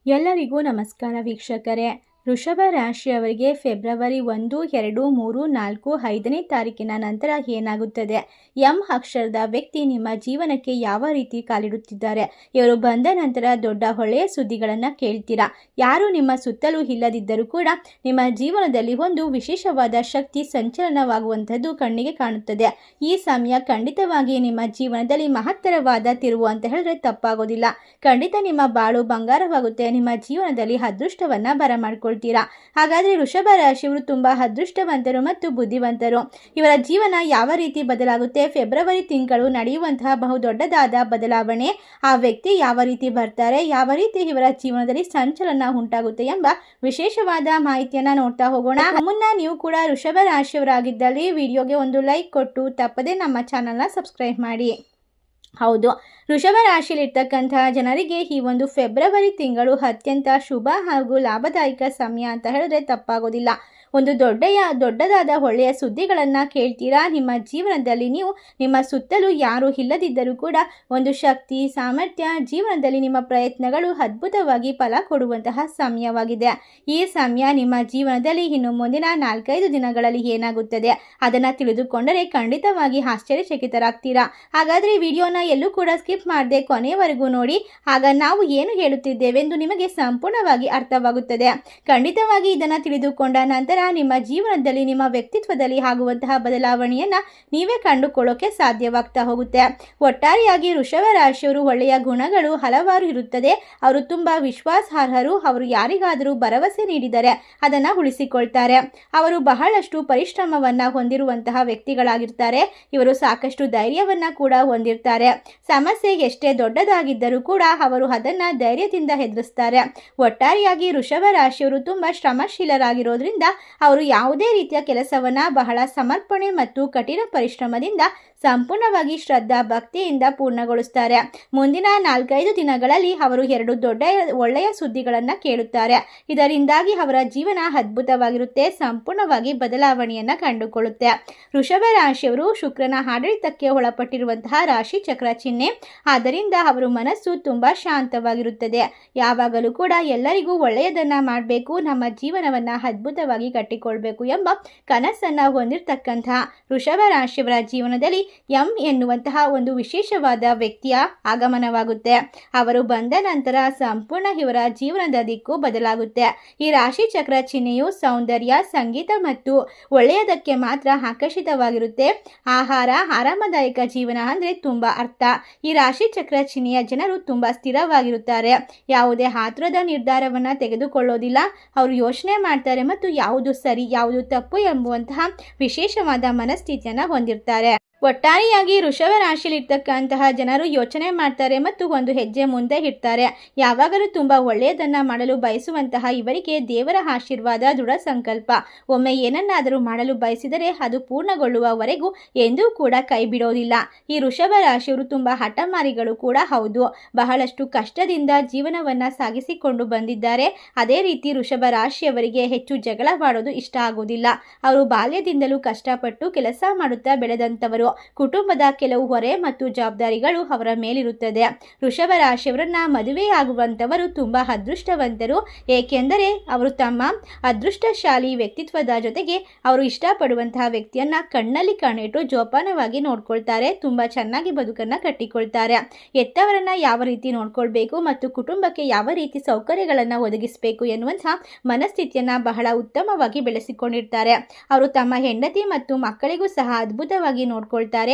ಎಲ್ಲರಿಗೂ ನಮಸ್ಕಾರ ವೀಕ್ಷಕರೇ. ವೃಷಭ ರಾಶಿಯವರಿಗೆ ಫೆಬ್ರವರಿ 1, 2, 3, 4, 5ನೇ ತಾರೀಕಿನ ನಂತರ ಏನಾಗುತ್ತದೆ? ಎಂ ಅಕ್ಷರದ ವ್ಯಕ್ತಿ ನಿಮ್ಮ ಜೀವನಕ್ಕೆ ಯಾವ ರೀತಿ ಕಾಲಿಡುತ್ತಿದ್ದಾರೆ? ಇವರು ಬಂದ ನಂತರ ದೊಡ್ಡ ಒಳ್ಳೆಯ ಸುದ್ದಿಗಳನ್ನು ಕೇಳ್ತೀರಾ. ಯಾರು ನಿಮ್ಮ ಸುತ್ತಲೂ ಇಲ್ಲದಿದ್ದರೂ ಕೂಡ ನಿಮ್ಮ ಜೀವನದಲ್ಲಿ ಒಂದು ವಿಶೇಷವಾದ ಶಕ್ತಿ ಸಂಚಲನವಾಗುವಂಥದ್ದು ಕಣ್ಣಿಗೆ ಕಾಣುತ್ತದೆ. ಈ ಸಮಯ ಖಂಡಿತವಾಗಿ ನಿಮ್ಮ ಜೀವನದಲ್ಲಿ ಮಹತ್ತರವಾದ ತಿರುವು ಅಂತ ಹೇಳಿದ್ರೆ ತಪ್ಪಾಗೋದಿಲ್ಲ. ಖಂಡಿತ ನಿಮ್ಮ ಬಾಳು ಬಂಗಾರವಾಗುತ್ತೆ. ನಿಮ್ಮ ಜೀವನದಲ್ಲಿ ಅದೃಷ್ಟವನ್ನು ಬರಮಾಡಿಕೊಳ್ಳಿ. ಹಾಗಾದ್ರೆ ವೃಷಭ ರಾಶಿಯವರು ತುಂಬಾ ಅದೃಷ್ಟವಂತರು ಮತ್ತು ಬುದ್ಧಿವಂತರು. ಇವರ ಜೀವನ ಯಾವ ರೀತಿ ಬದಲಾಗುತ್ತೆ? ಫೆಬ್ರವರಿ ತಿಂಗಳು ನಡೆಯುವಂತಹ ಬಹುದೊಡ್ಡದಾದ ಬದಲಾವಣೆ, ಆ ವ್ಯಕ್ತಿ ಯಾವ ರೀತಿ ಬರ್ತಾರೆ, ಯಾವ ರೀತಿ ಇವರ ಜೀವನದಲ್ಲಿ ಸಂಚಲನ ಉಂಟಾಗುತ್ತೆ ಎಂಬ ವಿಶೇಷವಾದ ಮಾಹಿತಿಯನ್ನ ನೋಡ್ತಾ ಹೋಗೋಣ. ಮುನ್ನ ನೀವು ಕೂಡ ವೃಷಭ ರಾಶಿಯವರಾಗಿದ್ದಲ್ಲಿ ವಿಡಿಯೋಗೆ ಒಂದು ಲೈಕ್ ಕೊಟ್ಟು ತಪ್ಪದೆ ನಮ್ಮ ಚಾನಲ್ನ ಸಬ್ಸ್ಕ್ರೈಬ್ ಮಾಡಿ. ಹೌದು, ವೃಷಭ ರಾಶಿಯಲ್ಲಿರ್ತಕ್ಕಂತಹ ಜನರಿಗೆ ಈ ಒಂದು ಫೆಬ್ರವರಿ ತಿಂಗಳು ಅತ್ಯಂತ ಶುಭ ಹಾಗೂ ಲಾಭದಾಯಕ ಸಮಯ ಅಂತ ಹೇಳಿದ್ರೆ ತಪ್ಪಾಗೋದಿಲ್ಲ. ಒಂದು ದೊಡ್ಡದಾದ ಒಳ್ಳೆಯ ಸುದ್ದಿಗಳನ್ನು ಕೇಳ್ತೀರಾ. ನಿಮ್ಮ ಜೀವನದಲ್ಲಿ ನೀವು ನಿಮ್ಮ ಸುತ್ತಲೂ ಯಾರು ಇಲ್ಲದಿದ್ದರೂ ಕೂಡ ಒಂದು ಶಕ್ತಿ, ಸಾಮರ್ಥ್ಯ, ಜೀವನದಲ್ಲಿ ನಿಮ್ಮ ಪ್ರಯತ್ನಗಳು ಅದ್ಭುತವಾಗಿ ಫಲ ಕೊಡುವಂತಹ ಸಮಯವಾಗಿದೆ. ಈ ಸಮಯ ನಿಮ್ಮ ಜೀವನದಲ್ಲಿ ಇನ್ನು ಮುಂದಿನ 4-5 ದಿನಗಳಲ್ಲಿ ಏನಾಗುತ್ತದೆ ಅದನ್ನು ತಿಳಿದುಕೊಂಡರೆ ಖಂಡಿತವಾಗಿ ಆಶ್ಚರ್ಯಚಕಿತರಾಗ್ತೀರಾ. ಹಾಗಾದರೆ ವಿಡಿಯೋನ ಎಲ್ಲೂ ಕೂಡ ಸ್ಕಿಪ್ ಮಾಡದೆ ಕೊನೆಯವರೆಗೂ ನೋಡಿ. ಆಗ ನಾವು ಏನು ಹೇಳುತ್ತಿದ್ದೇವೆಂದು ನಿಮಗೆ ಸಂಪೂರ್ಣವಾಗಿ ಅರ್ಥವಾಗುತ್ತದೆ. ಖಂಡಿತವಾಗಿ ಇದನ್ನು ತಿಳಿದುಕೊಂಡ ನಂತರ ನಿಮ್ಮ ಜೀವನದಲ್ಲಿ, ನಿಮ್ಮ ವ್ಯಕ್ತಿತ್ವದಲ್ಲಿ ಆಗುವಂತಹ ಬದಲಾವಣೆಯನ್ನ ನೀವೇ ಕಂಡುಕೊಳ್ಳೋಕೆ ಸಾಧ್ಯವಾಗ್ತಾ ಹೋಗುತ್ತೆ. ಒಟ್ಟಾರೆಯಾಗಿ ವೃಷಭ ರಾಶಿಯವರು ಒಳ್ಳೆಯ ಗುಣಗಳು ಹಲವಾರು ಇರುತ್ತದೆ. ಅವರು ತುಂಬಾ ವಿಶ್ವಾಸಾರ್ಹರು. ಅವರು ಯಾರಿಗಾದರೂ ಭರವಸೆ ನೀಡಿದರೆ ಅದನ್ನ ಉಳಿಸಿಕೊಳ್ತಾರೆ. ಅವರು ಬಹಳಷ್ಟು ಪರಿಶ್ರಮವನ್ನ ಹೊಂದಿರುವಂತಹ ವ್ಯಕ್ತಿಗಳಾಗಿರ್ತಾರೆ. ಇವರು ಸಾಕಷ್ಟು ಧೈರ್ಯವನ್ನ ಕೂಡ ಹೊಂದಿರ್ತಾರೆ. ಸಮಸ್ಯೆ ಎಷ್ಟೇ ದೊಡ್ಡದಾಗಿದ್ದರೂ ಕೂಡ ಅವರು ಅದನ್ನ ಧೈರ್ಯದಿಂದ ಎದುರಿಸ್ತಾರೆ. ಒಟ್ಟಾರೆಯಾಗಿ ವೃಷಭ ರಾಶಿಯವರು ತುಂಬಾ ಶ್ರಮಶೀಲರಾಗಿರೋದ್ರಿಂದ ಅವರು ಯಾವುದೇ ರೀತಿಯ ಕೆಲಸವನ್ನ ಬಹಳ ಸಮರ್ಪಣೆ ಮತ್ತು ಕಠಿಣ ಪರಿಶ್ರಮದಿಂದ ಸಂಪೂರ್ಣವಾಗಿ ಶ್ರದ್ಧಾ ಭಕ್ತಿಯಿಂದ ಪೂರ್ಣಗೊಳಿಸ್ತಾರೆ. ಮುಂದಿನ 4-5 ದಿನಗಳಲ್ಲಿ ಅವರು 2 ಒಳ್ಳೆಯ ಸುದ್ದಿಗಳನ್ನು ಕೇಳುತ್ತಾರೆ. ಇದರಿಂದಾಗಿ ಅವರ ಜೀವನ ಅದ್ಭುತವಾಗಿರುತ್ತೆ, ಸಂಪೂರ್ಣವಾಗಿ ಬದಲಾವಣೆಯನ್ನು ಕಂಡುಕೊಳ್ಳುತ್ತೆ. ವೃಷಭ ರಾಶಿಯವರು ಶುಕ್ರನ ಆಡಳಿತಕ್ಕೆ ಒಳಪಟ್ಟಿರುವಂತಹ ರಾಶಿ ಚಕ್ರ ಚಿಹ್ನೆ. ಆದ್ದರಿಂದ ಅವರ ಮನಸ್ಸು ತುಂಬಾ ಶಾಂತವಾಗಿರುತ್ತದೆ. ಯಾವಾಗಲೂ ಕೂಡ ಎಲ್ಲರಿಗೂ ಒಳ್ಳೆಯದನ್ನ ಮಾಡಬೇಕು, ನಮ್ಮ ಜೀವನವನ್ನ ಅದ್ಭುತವಾಗಿ ಕಟ್ಟಿಕೊಳ್ಬೇಕು ಎಂಬ ಕನಸನ್ನ ಹೊಂದಿರತಕ್ಕಂತಹ ವೃಷಭ ರಾಶಿಯವರ ಜೀವನದಲ್ಲಿ ಎಂ ಎನ್ನುವಂತಹ ಒಂದು ವಿಶೇಷವಾದ ವ್ಯಕ್ತಿಯ ಆಗಮನವಾಗುತ್ತೆ. ಅವರು ಬಂದ ನಂತರ ಸಂಪೂರ್ಣ ಇವರ ಜೀವನದ ದಿಕ್ಕು ಬದಲಾಗುತ್ತೆ. ಈ ರಾಶಿ ಚಕ್ರ ಚಿಹ್ನೆಯು ಸೌಂದರ್ಯ, ಸಂಗೀತ ಮತ್ತು ಒಳ್ಳೆಯದಕ್ಕೆ ಮಾತ್ರ ಆಕರ್ಷಿತವಾಗಿರುತ್ತೆ. ಆಹಾರ, ಆರಾಮದಾಯಕ ಜೀವನ ಅಂದ್ರೆ ತುಂಬಾ ಅರ್ಥ. ಈ ರಾಶಿ ಚಕ್ರ ಚಿಹ್ನೆಯ ಜನರು ತುಂಬಾ ಸ್ಥಿರವಾಗಿರುತ್ತಾರೆ. ಯಾವುದೇ ಆತುರದ ನಿರ್ಧಾರವನ್ನ ತೆಗೆದುಕೊಳ್ಳೋದಿಲ್ಲ. ಅವರು ಯೋಚನೆ ಮಾಡ್ತಾರೆ ಮತ್ತು ಯಾವುದು ಸರಿ, ಯಾವುದು ತಪ್ಪು ಎಂಬುವಂತಹ ವಿಶೇಷವಾದ ಮನಸ್ಥಿತಿಯನ್ನು ಹೊಂದಿರ್ತಾರೆ. ಒಟ್ಟಾರೆಯಾಗಿ ವೃಷಭ ರಾಶಿಯಲ್ಲಿರ್ತಕ್ಕಂತಹ ಜನರು ಯೋಚನೆ ಮಾಡ್ತಾರೆ ಮತ್ತು ಒಂದು ಹೆಜ್ಜೆ ಮುಂದೆ ಇಡ್ತಾರೆ. ಯಾವಾಗಲೂ ತುಂಬಾ ಒಳ್ಳೆಯದನ್ನ ಮಾಡಲು ಬಯಸುವಂತಹ ಇವರಿಗೆ ದೇವರ ಆಶೀರ್ವಾದ, ದೃಢ ಸಂಕಲ್ಪ. ಒಮ್ಮೆ ಏನನ್ನಾದರೂ ಮಾಡಲು ಬಯಸಿದರೆ ಅದು ಪೂರ್ಣಗೊಳ್ಳುವವರೆಗೂ ಎಂದೂ ಕೂಡ ಕೈ ಬಿಡೋದಿಲ್ಲ. ಈ ವೃಷಭ ರಾಶಿಯವರು ತುಂಬಾ ಹಠಮಾರಿಗಳು ಕೂಡ ಹೌದು. ಬಹಳಷ್ಟು ಕಷ್ಟದಿಂದ ಜೀವನವನ್ನ ಸಾಗಿಸಿಕೊಂಡು ಬಂದಿದ್ದಾರೆ. ಅದೇ ರೀತಿ ವೃಷಭ ರಾಶಿಯವರಿಗೆ ಹೆಚ್ಚು ಜಗಳವಾಡೋದು ಇಷ್ಟ ಆಗುವುದಿಲ್ಲ. ಅವರು ಬಾಲ್ಯದಿಂದಲೂ ಕಷ್ಟಪಟ್ಟು ಕೆಲಸ ಮಾಡುತ್ತಾ ಬೆಳೆದಂತವರು. ಕುಟುಂಬದ ಕೆಲವು ಹೊರೆ ಮತ್ತು ಜವಾಬ್ದಾರಿಗಳು ಅವರ ಮೇಲಿರುತ್ತದೆ. ವೃಷಭ ರಾಶಿಯವರನ್ನ ಮದುವೆಯಾಗುವಂತವರು ತುಂಬಾ ಅದೃಷ್ಟವಂತರು. ಏಕೆಂದರೆ ಅವರು ತಮ್ಮ ಅದೃಷ್ಟಶಾಲಿ ವ್ಯಕ್ತಿತ್ವದ ಜೊತೆಗೆ ಅವರು ಇಷ್ಟಪಡುವಂತಹ ವ್ಯಕ್ತಿಯನ್ನ ಕಣ್ಣಲ್ಲಿ ಕಣ್ಣಿಟ್ಟು ಜೋಪಾನವಾಗಿ ನೋಡ್ಕೊಳ್ತಾರೆ. ತುಂಬಾ ಚೆನ್ನಾಗಿ ಬದುಕನ್ನ ಕಟ್ಟಿಕೊಳ್ತಾರೆ. ಎತ್ತವರನ್ನ ಯಾವ ರೀತಿ ನೋಡ್ಕೊಳ್ಬೇಕು ಮತ್ತು ಕುಟುಂಬಕ್ಕೆ ಯಾವ ರೀತಿ ಸೌಕರ್ಯಗಳನ್ನ ಒದಗಿಸಬೇಕು ಎನ್ನುವಂತಹ ಮನಸ್ಥಿತಿಯನ್ನ ಬಹಳ ಉತ್ತಮವಾಗಿ ಬೆಳೆಸಿಕೊಂಡಿರ್ತಾರೆ. ಅವರು ತಮ್ಮ ಹೆಂಡತಿ ಮತ್ತು ಮಕ್ಕಳಿಗೂ ಸಹ ಅದ್ಭುತವಾಗಿ ನೋಡ್ಕೊಳ್ತಾರೆ.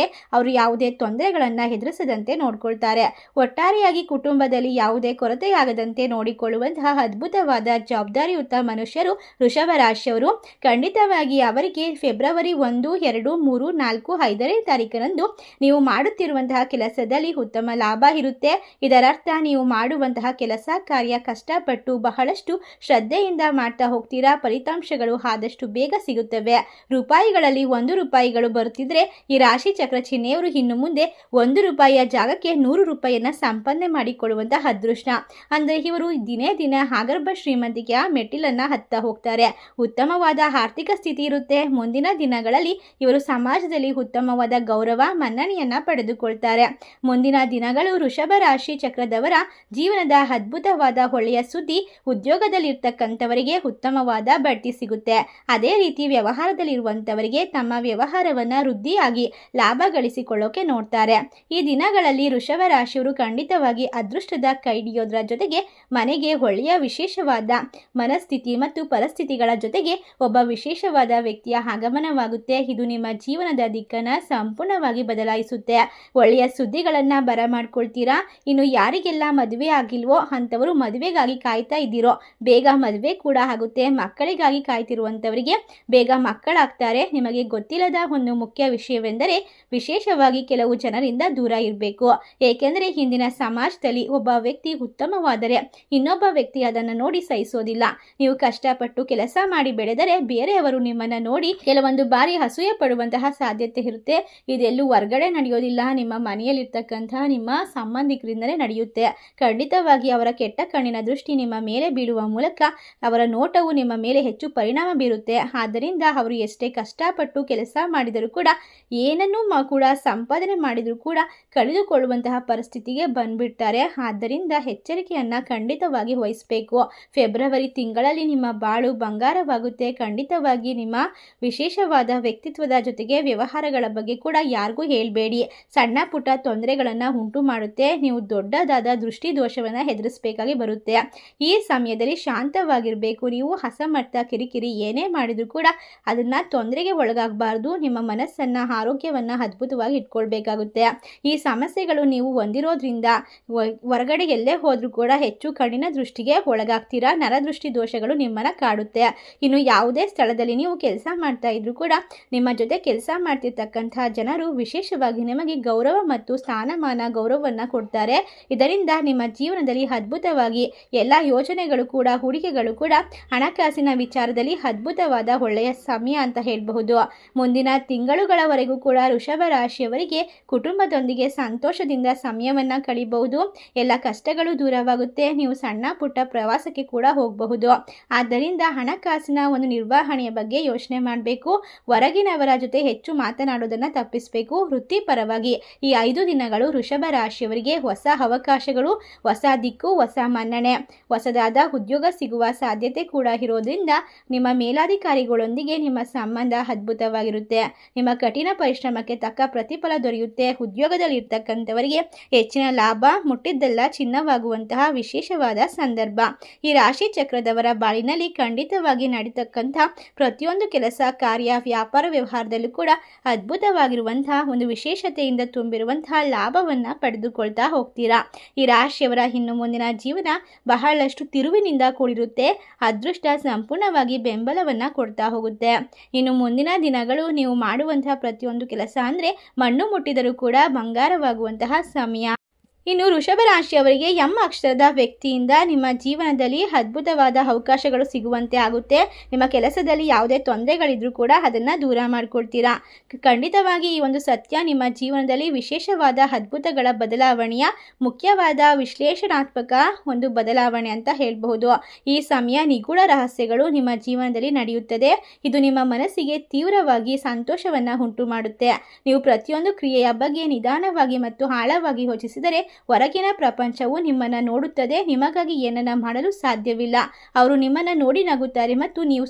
ಅವರು ಯಾವುದೇ ತೊಂದರೆಗಳನ್ನ ಎದುರಿಸದಂತೆ ನೋಡ್ಕೊಳ್ತಾರೆ. ಒಟ್ಟಾರೆಯಾಗಿ ಕುಟುಂಬದಲ್ಲಿ ಯಾವುದೇ ಕೊರತೆಯಾಗದಂತೆ ನೋಡಿಕೊಳ್ಳುವಂತಹ ಅದ್ಭುತವಾದ ಜವಾಬ್ದಾರಿಯುತ ಮನುಷ್ಯರು ವೃಷಭ ರಾಶಿಯವರು. ಖಂಡಿತವಾಗಿ ಅವರಿಗೆ ಫೆಬ್ರವರಿ 1, 2, 3, 4, 5ನೇ ತಾರೀಕಿನಂದು ನೀವು ಮಾಡುತ್ತಿರುವಂತಹ ಕೆಲಸದಲ್ಲಿ ಉತ್ತಮ ಲಾಭ ಇರುತ್ತೆ. ಇದರರ್ಥ ನೀವು ಮಾಡುವಂತಹ ಕೆಲಸ ಕಾರ್ಯ ಕಷ್ಟಪಟ್ಟು ಬಹಳಷ್ಟು ಶ್ರದ್ಧೆಯಿಂದ ಮಾಡ್ತಾ ಹೋಗ್ತೀರಾ. ಫಲಿತಾಂಶಗಳು ಆದಷ್ಟು ಬೇಗ ಸಿಗುತ್ತವೆ. ರೂಪಾಯಿಗಳಲ್ಲಿ 1 ರೂಪಾಯಿಗಳು ಬರುತ್ತಿದ್ರೆ ಈ ರಾಶಿ ಚಕ್ರ ಚಿಹ್ನೆಯವರು ಇನ್ನು ಮುಂದೆ 1 ರೂಪಾಯಿಯ ಜಾಗಕ್ಕೆ 100 ರೂಪಾಯಿಯನ್ನ ಸಂಪಾದನೆ ಮಾಡಿಕೊಳ್ಳುವಂತಹ ಅದೃಷ್ಟ. ಅಂದರೆ ಇವರು ದಿನೇ ದಿನ ಆಗರ್ಭ ಶ್ರೀಮಂತಿಕೆಯ ಮೆಟ್ಟಿಲನ್ನ ಹತ್ತಾ ಹೋಗ್ತಾರೆ. ಉತ್ತಮವಾದ ಆರ್ಥಿಕ ಸ್ಥಿತಿ ಇರುತ್ತೆ. ಮುಂದಿನ ದಿನಗಳಲ್ಲಿ ಇವರು ಸಮಾಜದಲ್ಲಿ ಉತ್ತಮವಾದ ಗೌರವ ಮನ್ನಣೆಯನ್ನ ಪಡೆದುಕೊಳ್ತಾರೆ. ಮುಂದಿನ ದಿನಗಳು ವೃಷಭ ರಾಶಿ ಚಕ್ರದವರ ಜೀವನದ ಅದ್ಭುತವಾದ ಒಳ್ಳೆಯ ಸುದ್ದಿ. ಉದ್ಯೋಗದಲ್ಲಿರ್ತಕ್ಕಂಥವರಿಗೆ ಉತ್ತಮವಾದ ಬಡ್ತಿ ಸಿಗುತ್ತೆ. ಅದೇ ರೀತಿ ವ್ಯವಹಾರದಲ್ಲಿರುವಂಥವರಿಗೆ ತಮ್ಮ ವ್ಯವಹಾರವನ್ನ ವೃದ್ಧಿಯಾಗಿ ಲಾಭ ಗಳಿಸಿಕೊಳ್ಳೋಕೆ ನೋಡ್ತಾರೆ. ಈ ದಿನಗಳಲ್ಲಿ ವೃಷಭ ರಾಶಿಯವರು ಖಂಡಿತವಾಗಿ ಅದೃಷ್ಟದ ಕೈ ಹಿಡಿಯೋದ್ರ ಜೊತೆಗೆ ಮನೆಗೆ ಒಳ್ಳೆಯ ವಿಶೇಷವಾದ ಮನಸ್ಥಿತಿ ಮತ್ತು ಪರಿಸ್ಥಿತಿಗಳ ಜೊತೆಗೆ ಒಬ್ಬ ವಿಶೇಷವಾದ ವ್ಯಕ್ತಿಯ ಆಗಮನವಾಗುತ್ತೆ. ಇದು ನಿಮ್ಮ ಜೀವನದ ದಿಕ್ಕನ್ನು ಸಂಪೂರ್ಣವಾಗಿ ಬದಲಾಯಿಸುತ್ತೆ. ಒಳ್ಳೆಯ ಸುದ್ದಿಗಳನ್ನು ಬರಮಾಡ್ಕೊಳ್ತೀರಾ. ಇನ್ನು ಯಾರಿಗೆಲ್ಲ ಮದುವೆ ಆಗಿಲ್ವೋ ಅಂಥವರು ಮದುವೆಗಾಗಿ ಕಾಯ್ತಾ ಇದ್ದೀರೋ ಬೇಗ ಮದುವೆ ಕೂಡ ಆಗುತ್ತೆ. ಮಕ್ಕಳಿಗಾಗಿ ಕಾಯ್ತಿರುವಂಥವರಿಗೆ ಬೇಗ ಮಕ್ಕಳಾಗ್ತಾರೆ. ನಿಮಗೆ ಗೊತ್ತಿಲ್ಲದ ಒಂದು ಮುಖ್ಯ ವಿಷಯವೆಂದರೆ ವಿಶೇಷವಾಗಿ ಕೆಲವು ಜನರಿಂದ ದೂರ ಇರಬೇಕು. ಏಕೆಂದರೆ ಇಂದಿನ ಸಮಾಜದಲ್ಲಿ ಒಬ್ಬ ವ್ಯಕ್ತಿ ಉತ್ತಮವಾದರೆ ಇನ್ನೊಬ್ಬ ವ್ಯಕ್ತಿ ಅದನ್ನು ನೋಡಿ ಸಹಿಸೋದಿಲ್ಲ. ನೀವು ಕಷ್ಟಪಟ್ಟು ಕೆಲಸ ಮಾಡಿ ಬೆಳೆದರೆ ಬೇರೆಯವರು ನಿಮ್ಮನ್ನು ನೋಡಿ ಕೆಲವೊಂದು ಬಾರಿ ಅಸೂಯೆ ಪಡುವಂತಹ ಸಾಧ್ಯತೆ ಇರುತ್ತೆ. ಇದೆಲ್ಲೂ ಹೊರಗಡೆ ನಡೆಯೋದಿಲ್ಲ. ನಿಮ್ಮ ಮನೆಯಲ್ಲಿರ್ತಕ್ಕಂತಹ ನಿಮ್ಮ ಸಂಬಂಧಿಕರಿಂದಲೇ ನಡೆಯುತ್ತೆ. ಖಂಡಿತವಾಗಿ ಅವರ ಕೆಟ್ಟ ಕಣ್ಣಿನ ದೃಷ್ಟಿ ನಿಮ್ಮ ಮೇಲೆ ಬೀಳುವ ಮೂಲಕ ಅವರ ನೋಟವು ನಿಮ್ಮ ಮೇಲೆ ಹೆಚ್ಚು ಪರಿಣಾಮ ಬೀರುತ್ತೆ. ಆದ್ದರಿಂದ ಅವರು ಎಷ್ಟೇ ಕಷ್ಟಪಟ್ಟು ಕೆಲಸ ಮಾಡಿದರೂ ಕೂಡ ಏನನ್ನೂ ಕೂಡ ಸಂಪಾದನೆ ಮಾಡಿದರೂ ಕೂಡ ಕಳೆದುಕೊಳ್ಳುವಂತಹ ಪರಿಸ್ಥಿತಿಗೆ ಬಂದ್ಬಿಡ್ತಾರೆ. ಆದ್ದರಿಂದ ಎಚ್ಚರಿಕೆಯನ್ನ ಖಂಡಿತವಾಗಿ ವಹಿಸಬೇಕು. ಫೆಬ್ರವರಿ ತಿಂಗಳಲ್ಲಿ ನಿಮ್ಮ ಬಾಳು ಬಂಗಾರವಾಗುತ್ತೆ. ಖಂಡಿತವಾಗಿ ನಿಮ್ಮ ವಿಶೇಷವಾದ ವ್ಯಕ್ತಿತ್ವದ ಜೊತೆಗೆ ವ್ಯವಹಾರಗಳ ಬಗ್ಗೆ ಕೂಡ ಯಾರಿಗೂ ಹೇಳಬೇಡಿ. ಸಣ್ಣ ಪುಟ್ಟ ತೊಂದರೆಗಳನ್ನು ಉಂಟು ಮಾಡುತ್ತೆ. ನೀವು ದೊಡ್ಡದಾದ ದೃಷ್ಟಿ ದೋಷವನ್ನು ಎದುರಿಸಬೇಕಾಗಿ ಬರುತ್ತೆ. ಈ ಸಮಯದಲ್ಲಿ ಶಾಂತವಾಗಿರಬೇಕು. ನೀವು ಅಸಮರ್ಥ ಕಿರಿಕಿರಿ ಏನೇ ಮಾಡಿದರೂ ಕೂಡ ಅದನ್ನ ತೊಂದರೆಗೆ ಒಳಗಾಗಬಾರ್ದು. ನಿಮ್ಮ ಮನಸ್ಸನ್ನ ಆರೋಗ್ಯವನ್ನ ಅದ್ಭುತವಾಗಿ ಇಟ್ಕೊಳ್ಬೇಕಾಗುತ್ತೆ. ಈ ಸಮಸ್ಯೆಗಳು ನೀವು ಹೊಂದಿರೋದ್ರಿಂದ ಹೊರಗಡೆ ಎಲ್ಲೇ ಹೋದ್ರೂ ಕೂಡ ಹೆಚ್ಚು ಕಣ್ಣಿನ ದೃಷ್ಟಿಗೆ ಒಳಗಾಗ್ತೀರಾ. ನರದೃಷ್ಟಿ ದೋಷಗಳು ನಿಮ್ಮನ್ನ ಕಾಡುತ್ತೆ. ಇನ್ನು ಯಾವುದೇ ಸ್ಥಳದಲ್ಲಿ ನೀವು ಕೆಲಸ ಮಾಡ್ತಾ ಇದ್ರೂ ಕೂಡ ನಿಮ್ಮ ಜೊತೆ ಕೆಲಸ ಮಾಡ್ತಿರ್ತಕ್ಕಂತಹ ಜನರು ವಿಶೇಷವಾಗಿ ನಿಮಗೆ ಗೌರವ ಮತ್ತು ಸ್ಥಾನಮಾನ ಗೌರವವನ್ನು ಕೊಡ್ತಾರೆ. ಇದರಿಂದ ನಿಮ್ಮ ಜೀವನದಲ್ಲಿ ಅದ್ಭುತವಾಗಿ ಎಲ್ಲ ಯೋಜನೆಗಳು ಕೂಡ ಹೂಡಿಕೆಗಳು ಕೂಡ ಹಣಕಾಸಿನ ವಿಚಾರದಲ್ಲಿ ಅದ್ಭುತವಾದ ಒಳ್ಳೆಯ ಸಮಯ ಅಂತ ಹೇಳಬಹುದು. ಮುಂದಿನ ತಿಂಗಳುಗಳವರೆಗೂ ಕೂಡ ವೃಷಭ ರಾಶಿಯವರಿಗೆ ಕುಟುಂಬದೊಂದಿಗೆ ಸಂತೋಷದಿಂದ ಸಮಯವನ್ನು ಕಳೆಯಬಹುದು. ಎಲ್ಲ ಕಷ್ಟಗಳು ದೂರವಾಗುತ್ತೆ. ನೀವು ಸಣ್ಣ ಪುಟ್ಟ ಪ್ರವಾಸಕ್ಕೆ ಕೂಡ ಹೋಗಬಹುದು. ಆದ್ದರಿಂದ ಹಣಕಾಸಿನ ಒಂದು ನಿರ್ವಹಣೆಯ ಬಗ್ಗೆ ಯೋಚನೆ ಮಾಡಬೇಕು. ಹೊರಗಿನವರ ಜೊತೆ ಹೆಚ್ಚು ಮಾತನಾಡೋದನ್ನು ತಪ್ಪಿಸಬೇಕು. ವೃತ್ತಿಪರವಾಗಿ ಈ 5 ದಿನಗಳು ವೃಷಭ ರಾಶಿಯವರಿಗೆ ಹೊಸ ಅವಕಾಶಗಳು, ಹೊಸ ದಿಕ್ಕು, ಹೊಸ ಮನ್ನಣೆ, ಹೊಸದಾದ ಉದ್ಯೋಗ ಸಿಗುವ ಸಾಧ್ಯತೆ ಕೂಡ ಇರೋದ್ರಿಂದ ನಿಮ್ಮ ಮೇಲಾಧಿಕಾರಿಗಳೊಂದಿಗೆ ನಿಮ್ಮ ಸಂಬಂಧ ಅದ್ಭುತವಾಗಿರುತ್ತೆ. ನಿಮ್ಮ ಕಠಿಣ ಪರಿಶ್ರಮಕ್ಕೆ ತಕ್ಕ ಪ್ರತಿಫಲ ದೊರೆಯುತ್ತೆ. ಉದ್ಯೋಗದಲ್ಲಿ ಇರ್ತಕ್ಕಂಥವರಿಗೆ ಹೆಚ್ಚಿನ ಲಾಭ, ಮುಟ್ಟಿದ್ದೆಲ್ಲ ಚಿನ್ನವಾಗುವಂತಹ ವಿಶೇಷವಾದ ಸಂದರ್ಭ. ಈ ರಾಶಿ ಚಕ್ರದವರ ಬಾಳಿನಲ್ಲಿ ಖಂಡಿತವಾಗಿ ನಡೀತಕ್ಕಂಥ ಪ್ರತಿಯೊಂದು ಕೆಲಸ, ಕಾರ್ಯ, ವ್ಯಾಪಾರ, ವ್ಯವಹಾರದಲ್ಲೂ ಕೂಡ ಅದ್ಭುತವಾಗಿರುವಂತಹ ಒಂದು ವಿಶೇಷತೆಯಿಂದ ತುಂಬಿರುವಂತಹ ಲಾಭವನ್ನು ಪಡೆದುಕೊಳ್ತಾ ಹೋಗ್ತೀರಾ. ಈ ರಾಶಿಯವರ ಇನ್ನು ಮುಂದಿನ ಜೀವನ ಬಹಳಷ್ಟು ತಿರುವಿನಿಂದ ಕೂಡಿರುತ್ತೆ. ಅದೃಷ್ಟ ಸಂಪೂರ್ಣವಾಗಿ ಬೆಂಬಲವನ್ನು ಕೊಡ್ತಾ ಹೋಗುತ್ತೆ. ಇನ್ನು ಮುಂದಿನ ದಿನಗಳು ನೀವು ಮಾಡುವಂತಹ ಪ್ರತಿಯೊಂದು ಕೆಲಸ ಅಂದರೆ ಮಣ್ಣು ಮುಟ್ಟಿದರೂ ಕೂಡ ಬಂಗಾರವಾಗುವಂತಹ ಸಮಯ. ಇನ್ನು ವೃಷಭ ರಾಶಿಯವರಿಗೆ ಎಂ ಅಕ್ಷರದ ವ್ಯಕ್ತಿಯಿಂದ ನಿಮ್ಮ ಜೀವನದಲ್ಲಿ ಅದ್ಭುತವಾದ ಅವಕಾಶಗಳು ಸಿಗುವಂತೆ ಆಗುತ್ತೆ. ನಿಮ್ಮ ಕೆಲಸದಲ್ಲಿ ಯಾವುದೇ ತೊಂದರೆಗಳಿದ್ರೂ ಕೂಡ ಅದನ್ನು ದೂರ ಮಾಡಿಕೊಳ್ತೀರಾ. ಖಂಡಿತವಾಗಿ ಈ ಒಂದು ಸತ್ಯ ನಿಮ್ಮ ಜೀವನದಲ್ಲಿ ವಿಶೇಷವಾದ ಅದ್ಭುತಗಳ ಬದಲಾವಣೆಯ ಮುಖ್ಯವಾದ ವಿಶ್ಲೇಷಣಾತ್ಮಕ ಒಂದು ಬದಲಾವಣೆ ಅಂತ ಹೇಳಬಹುದು. ಈ ಸಮಯ ನಿಗೂಢ ರಹಸ್ಯಗಳು ನಿಮ್ಮ ಜೀವನದಲ್ಲಿ ನಡೆಯುತ್ತದೆ. ಇದು ನಿಮ್ಮ ಮನಸ್ಸಿಗೆ ತೀವ್ರವಾಗಿ ಸಂತೋಷವನ್ನು ಉಂಟು ಮಾಡುತ್ತೆ. ನೀವು ಪ್ರತಿಯೊಂದು ಕ್ರಿಯೆಯ ಬಗ್ಗೆ ನಿಧಾನವಾಗಿ ಮತ್ತು ಆಳವಾಗಿ ಯೋಚಿಸಿದರೆ ಹೊರಗಿನ ಪ್ರಪಂಚವು ನಿಮ್ಮನ್ನು ನೋಡುತ್ತದೆ. ನಿಮಗಾಗಿ ಏನನ್ನ ಮಾಡಲು ಸಾಧ್ಯವಿಲ್ಲ. ಅವರು ನಿಮ್ಮನ್ನು ನೋಡಿ ನಗುತ್ತಾರೆ ಮತ್ತು ನೀವು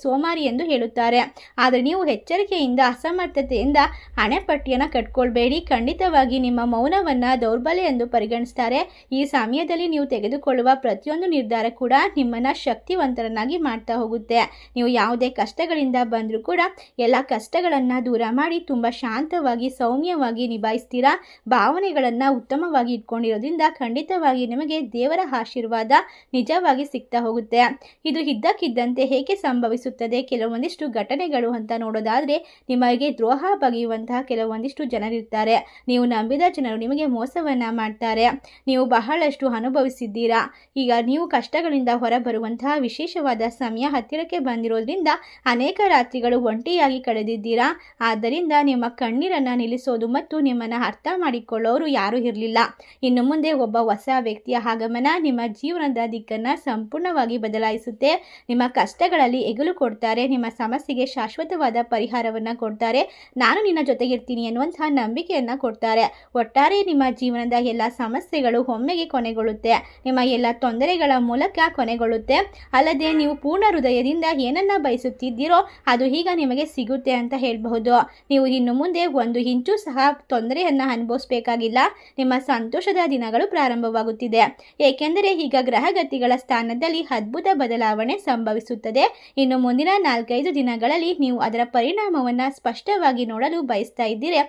ಸೋಮಾರಿ ಎಂದು ಹೇಳುತ್ತಾರೆ. ಆದರೆ ನೀವು ಎಚ್ಚರಿಕೆಯಿಂದ, ಅಸಮರ್ಥತೆಯಿಂದ ಹಣೆಪಟ್ಟಿಯನ್ನು ಕಟ್ಕೊಳ್ಬೇಡಿ. ಖಂಡಿತವಾಗಿ ನಿಮ್ಮ ಮೌನವನ್ನು ದೌರ್ಬಲ್ಯ ಎಂದು ಪರಿಗಣಿಸ್ತಾರೆ. ಈ ಸಮಯದಲ್ಲಿ ನೀವು ತೆಗೆದುಕೊಳ್ಳುವ ಪ್ರತಿಯೊಂದು ನಿರ್ಧಾರ ಕೂಡ ನಿಮ್ಮನ್ನು ಶಕ್ತಿವಂತರನ್ನಾಗಿ ಮಾಡ್ತಾ ಹೋಗುತ್ತೆ. ನೀವು ಯಾವುದೇ ಕಷ್ಟಗಳಿಂದ ಬಂದರೂ ಕೂಡ ಎಲ್ಲ ಕಷ್ಟಗಳನ್ನು ದೂರ ಮಾಡಿ ತುಂಬ ಶಾಂತವಾಗಿ, ಸೌಮ್ಯವಾಗಿ ನಿಭಾಯಿಸ್ತೀರಾ. ಭಾವನೆಗಳನ್ನು ಉತ್ತಮ ಆರಾಮವಾಗಿ ಇಟ್ಕೊಂಡಿರೋದ್ರಿಂದ ಖಂಡಿತವಾಗಿ ನಿಮಗೆ ದೇವರ ಆಶೀರ್ವಾದ ನಿಜವಾಗಿ ಸಿಗ್ತಾ ಹೋಗುತ್ತೆ. ಇದು ಇದ್ದಕ್ಕಿದ್ದಂತೆ ಹೇಗೆ ಸಂಭವಿಸುತ್ತದೆ ಕೆಲವೊಂದಿಷ್ಟು ಘಟನೆಗಳು ಅಂತ ನೋಡೋದಾದರೆ, ನಿಮಗೆ ದ್ರೋಹ ಬಗೆಯುವಂತಹ ಕೆಲವೊಂದಿಷ್ಟು ಜನರಿರ್ತಾರೆ. ನೀವು ನಂಬಿದ ಜನರು ನಿಮಗೆ ಮೋಸವನ್ನು ಮಾಡ್ತಾರೆ. ನೀವು ಬಹಳಷ್ಟು ಅನುಭವಿಸಿದ್ದೀರಾ. ಈಗ ನೀವು ಕಷ್ಟಗಳಿಂದ ಹೊರಬರುವಂತಹ ವಿಶೇಷವಾದ ಸಮಯ ಹತ್ತಿರಕ್ಕೆ ಬಂದಿರೋದ್ರಿಂದ ಅನೇಕ ರಾತ್ರಿಗಳು ಒಂಟಿಯಾಗಿ ಕಳೆದಿದ್ದೀರಾ. ಆದ್ದರಿಂದ ನಿಮ್ಮ ಕಣ್ಣೀರನ್ನು ನಿಲ್ಲಿಸೋದು ಮತ್ತು ನಿಮ್ಮನ್ನು ಅರ್ಥ ಮಾಡಿಕೊಳ್ಳೋರು ಯಾರೂ ಇರಲಿಲ್ಲ. ಇನ್ನು ಮುಂದೆ ಒಬ್ಬ ಹೊಸ ವ್ಯಕ್ತಿಯ ಆಗಮನ ನಿಮ್ಮ ಜೀವನದ ದಿಕ್ಕನ್ನು ಸಂಪೂರ್ಣವಾಗಿ ಬದಲಾಯಿಸುತ್ತೆ. ನಿಮ್ಮ ಕಷ್ಟಗಳಲ್ಲಿ ಹೆಗಲು ಕೊಡ್ತಾರೆ. ನಿಮ್ಮ ಸಮಸ್ಯೆಗೆ ಶಾಶ್ವತವಾದ ಪರಿಹಾರವನ್ನು ಕೊಡ್ತಾರೆ. ನಾನು ನಿನ್ನ ಜೊತೆಗಿರ್ತೀನಿ ಎನ್ನುವಂತಹ ನಂಬಿಕೆಯನ್ನು ಕೊಡ್ತಾರೆ. ಒಟ್ಟಾರೆ ನಿಮ್ಮ ಜೀವನದ ಎಲ್ಲ ಸಮಸ್ಯೆಗಳು ಒಮ್ಮೆಗೆ ಕೊನೆಗೊಳ್ಳುತ್ತೆ. ನಿಮ್ಮ ಎಲ್ಲ ತೊಂದರೆಗಳ ಮೂಲಕ ಕೊನೆಗೊಳ್ಳುತ್ತೆ. ಅಲ್ಲದೆ ನೀವು ಪೂರ್ಣ ಹೃದಯದಿಂದ ಏನನ್ನ ಬಯಸುತ್ತಿದ್ದೀರೋ ಅದು ಈಗ ನಿಮಗೆ ಸಿಗುತ್ತೆ ಅಂತ ಹೇಳಬಹುದು. ನೀವು ಇನ್ನು ಮುಂದೆ ಒಂದು ಇಂಚು ಸಹ ತೊಂದರೆಯನ್ನು ಅನುಭವಿಸಬೇಕಾಗಿಲ್ಲ. ನಿಮ್ಮ ಸಂತೋಷದ ದಿನಗಳು ಪ್ರಾರಂಭವಾಗುತ್ತಿದೆ. ಏಕೆಂದರೆ ಈಗ ಗ್ರಹಗತಿಗಳ ಸ್ಥಾನದಲ್ಲಿ ಅದ್ಭುತ ಬದಲಾವಣೆ ಸಂಭವಿಸುತ್ತದೆ. ಇನ್ನು ಮುಂದಿನ 4-5 ದಿನಗಳಲ್ಲಿ ನೀವು ಅದರ ಪರಿಣಾಮವನ್ನು ಸ್ಪಷ್ಟವಾಗಿ ನೋಡಲು ಬಯಸ್ತಾ ಇದ್ದೀರಿ.